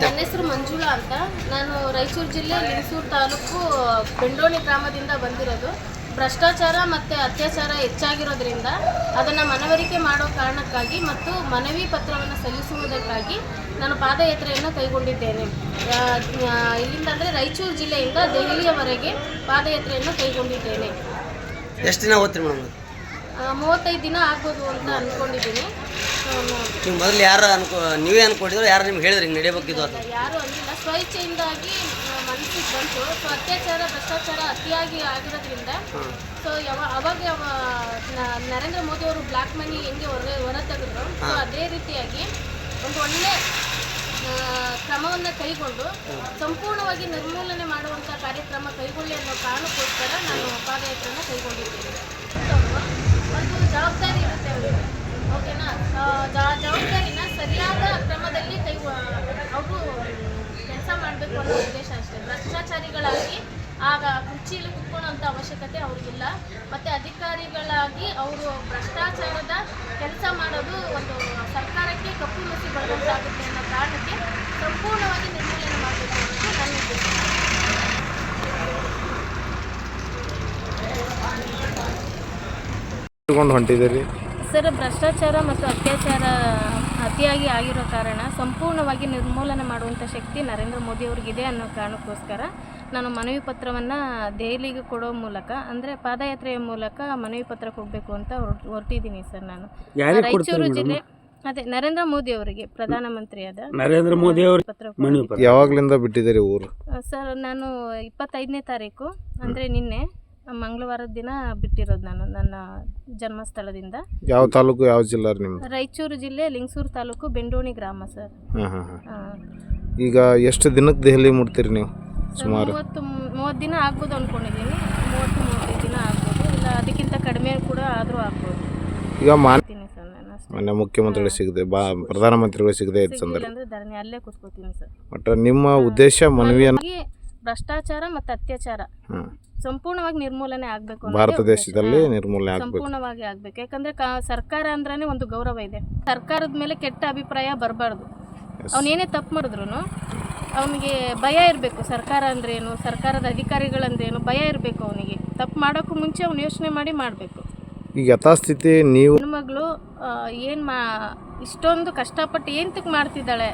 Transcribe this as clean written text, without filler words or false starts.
ನನ್ನ ಹೆಸರು ಮಂಜುಳಾ ಅಂತ. ನಾನು ರಾಯಚೂರು ಜಿಲ್ಲೆ ಲಿಂಗಸೂರು ತಾಲೂಕು ಬೆಂಡೋಣಿ ಗ್ರಾಮದಿಂದ ಬಂದಿರೋದು. ಭ್ರಷ್ಟಾಚಾರ ಮತ್ತು ಅತ್ಯಾಚಾರ ಹೆಚ್ಚಾಗಿರೋದ್ರಿಂದ ಅದನ್ನು ಮನವರಿಕೆ ಮಾಡೋ ಕಾರಣಕ್ಕಾಗಿ ಮತ್ತು ಮನವಿ ಪತ್ರವನ್ನು ಸಲ್ಲಿಸುವುದಕ್ಕಾಗಿ ನಾನು ಪಾದಯಾತ್ರೆಯನ್ನು ಕೈಗೊಂಡಿದ್ದೇನೆ. ಇಲ್ಲಿಂದ ಅಂದರೆ ರಾಯಚೂರು ಜಿಲ್ಲೆಯಿಂದ ದೆಹಲಿಯವರೆಗೆ ಪಾದಯಾತ್ರೆಯನ್ನು ಕೈಗೊಂಡಿದ್ದೇನೆ. ಎಷ್ಟು ದಿನ ಹೋಗ್ತೀರಿ ಮೇಡಮ್? 35 ದಿನ ಆಗ್ಬೋದು ಅಂತ ಅಂದ್ಕೊಂಡಿದ್ದೀನಿ. ನೀವು ಮೊದಲು ಯಾರು ನೀವೇ ಅಂದ್ಕೊಂಡಿದ್ರು, ಯಾರು ನಿಮ್ಗೆ ಹೇಳಿದ್ರಿ ಹಿಂಗೆ ನಡೆಯಬೇಕಿದ್ದು ಅಂತ? ಯಾರು ಅಂದಿಲ್ಲ, ಸ್ವಇಚ್ಛೆಯಿಂದಾಗಿ ಮನಸ್ಸಿಗೆ ಬಂತು. ಸೊ ಅತ್ಯಾಚಾರ ಭ್ರಷ್ಟಾಚಾರ ಅತಿಯಾಗಿ ಆಗಿರೋದ್ರಿಂದ ಸೊ ಅವಾಗ ನರೇಂದ್ರ ಮೋದಿ ಅವರು ಬ್ಲ್ಯಾಕ್ ಮನಿ ಹೆಂಗೆ ಹೊರ ತೆಗೆದ್ರು, ಸೊ ಅದೇ ರೀತಿಯಾಗಿ ಒಂದು ಒಳ್ಳೆ ಕ್ರಮವನ್ನು ಕೈಗೊಂಡು ಸಂಪೂರ್ಣವಾಗಿ ನಿರ್ಮೂಲನೆ ಮಾಡುವಂಥ ಕಾರ್ಯಕ್ರಮ ಕೈಗೊಳ್ಳಿ ಅನ್ನೋ ಕಾರಣಕ್ಕೋಸ್ಕರ ನಾನು ಪಾದಯಾತ್ರೆಯನ್ನು ಕೈಗೊಂಡಿದ್ದೇನೆ. ಒಂದು ಜವಾಬ್ದಾರಿ ಇರುತ್ತೆ ಅವರಿಗೆ, ಓಕೆನಾ? ಜವಾಬ್ದಾರಿನ ಸರಿಯಾದ ಕ್ರಮದಲ್ಲಿ ಅವರು ಕೆಲಸ ಮಾಡಬೇಕು ಅನ್ನೋ ಉದ್ದೇಶ ಅಷ್ಟೇ. ಭ್ರಷ್ಟಾಚಾರಿಗಳಾಗಿ ಆಗ ಕುರ್ಚಿಯಲ್ಲಿ ಕುತ್ಕೊಳ್ಳೋಂಥ ಅವಶ್ಯಕತೆ ಅವ್ರಿಗಿಲ್ಲ. ಮತ್ತು ಅಧಿಕಾರಿಗಳಾಗಿ ಅವರು ಭ್ರಷ್ಟಾಚಾರದ ಕೆಲಸ ಮಾಡೋದು ಒಂದು ಸರ್ಕಾರಕ್ಕೆ ಕಪ್ಪು ಮಸಿ ಬರೆದಂತಾಗುತ್ತೆ ಅನ್ನೋ ಕಾರಣಕ್ಕೆ ಸಂಪೂರ್ಣವಾಗಿ ನಿರ್ಮೂಲನೆ ಮಾಡಬೇಕು ಅನ್ನೋದು ನನ್ನ ಉದ್ದೇಶ. ಸರ್, ಭ್ರಷ್ಟಾಚಾರ ಮತ್ತು ಅತ್ಯಾಚಾರ ಅತಿಯಾಗಿ ಆಗಿರೋ ಕಾರಣ ಸಂಪೂರ್ಣವಾಗಿ ನಿರ್ಮೂಲನೆ ಮಾಡುವಂಥ ಶಕ್ತಿ ನರೇಂದ್ರ ಮೋದಿ ಅವ್ರಿಗಿದೆ ಅನ್ನೋ ಕಾರಣಕ್ಕೋಸ್ಕರ ನಾನು ಮನವಿ ಪತ್ರವನ್ನು ದೆಹಲಿಗೆ ಕೊಡೋ ಮೂಲಕ, ಅಂದರೆ ಪಾದಯಾತ್ರೆಯ ಮೂಲಕ ಮನವಿ ಪತ್ರಕ್ಕೆ ಹೋಗಬೇಕು ಅಂತ ಹೊರಟಿದ್ದೀನಿ ಸರ್. ನಾನು ರಾಯಚೂರು ಜಿಲ್ಲೆ ನರೇಂದ್ರ ಮೋದಿ ಅವರಿಗೆ, ಪ್ರಧಾನಮಂತ್ರಿಯಾದ ನರೇಂದ್ರ ಮೋದಿ ಅವರ ಪತ್ರ. ಯಾವಾಗಲಿಂದ ಬಿಟ್ಟಿದ್ದೀರಿ ಊರು? ಸರ್, ನಾನು 25ನೇ ತಾರೀಕು ಅಂದರೆ ನಿನ್ನೆ ಮಂಗಳವಾರದ ದಿನ ಬಿಟ್ಟಿರೋದು ನಾನು ನನ್ನ ಜನ್ಮಸ್ಥಳದಿಂದ. ಯಾವ ತಾಲೂಕು, ಯಾವ ಜಿಲ್ಲೆ ನಿಮ್ಮದು? ರಾಯಚೂರು ಜಿಲ್ಲೆ ಲಿಂಗಸೂರು ತಾಲೂಕು ಬೆಂಡೋಣಿ ಗ್ರಾಮ ಸರ್. ಈಗ ಎಷ್ಟು ದಿನಕ್ಕೆ ದೆಹಲಿ ಮುಟ್ತೀರಿ ನೀವು? ಸುಮಾರು 30 ದಿನ ಆಗ್ಬೋದು ಅಂದ್ಕೊಂಡಿದ್ದೀನಿ. 30-35 ದಿನ ಆಗ್ಬೋದು, ಇಲ್ಲ ಅದಕ್ಕಿಂತ ಕಡಿಮೆ ಕೂಡ ಆದರೂ ಆಗ್ಬೋದು. ಈಗ ಮೊನ್ನೆ ಮುಖ್ಯಮಂತ್ರಿಗಳು ಸಿಗದೆ, ಪ್ರಧಾನಮಂತ್ರಿಗಳು ಸಿಗದೆ ಅಂದರೆ ಧರಣಿ ಅಲ್ಲೇ ಕೂತ್ಕೋತೀನಿ ಸರ್. ಬಟ್ ನಿಮ್ಮ ಉದ್ದೇಶ ಮನವಿಯನ್ನು ಭ್ರಷ್ಟಾಚಾರ ಮತ್ತು ಅತ್ಯಾಚಾರ ಸಂಪೂರ್ಣವಾಗಿ ನಿರ್ಮೂಲನೆ ಆಗಬೇಕು, ಭಾರತ ದೇಶದಲ್ಲಿ ನಿರ್ಮೂಲನೆ ಆಗಬೇಕು, ಸಂಪೂರ್ಣವಾಗಿ ಆಗಬೇಕು. ಯಾಕಂದರೆ ಸರ್ಕಾರ ಅಂದ್ರೇ ಒಂದು ಗೌರವ ಇದೆ. ಸರ್ಕಾರದ ಮೇಲೆ ಕೆಟ್ಟ ಅಭಿಪ್ರಾಯ ಬರಬಾರ್ದು. ಅವನೇನೇ ತಪ್ಪು ಮಾಡಿದ್ರು ಅವನಿಗೆ ಭಯ ಇರಬೇಕು. ಸರ್ಕಾರ ಅಂದ್ರೇನು, ಸರ್ಕಾರದ ಅಧಿಕಾರಿಗಳಂದ್ರೇನು ಭಯ ಇರಬೇಕು ಅವನಿಗೆ. ತಪ್ಪು ಮಾಡೋಕ್ಕೂ ಮುಂಚೆ ಅವ್ನು ಯೋಚನೆ ಮಾಡಿ ಮಾಡಬೇಕು. ಈಗ ಯಥಾಸ್ಥಿತಿ ನೀವು ಹೆಣ್ಮಗಳು ಇಷ್ಟೊಂದು ಕಷ್ಟಪಟ್ಟು ಏನಕ್ಕೆ ಮಾಡ್ತಿದ್ದಾಳೆ,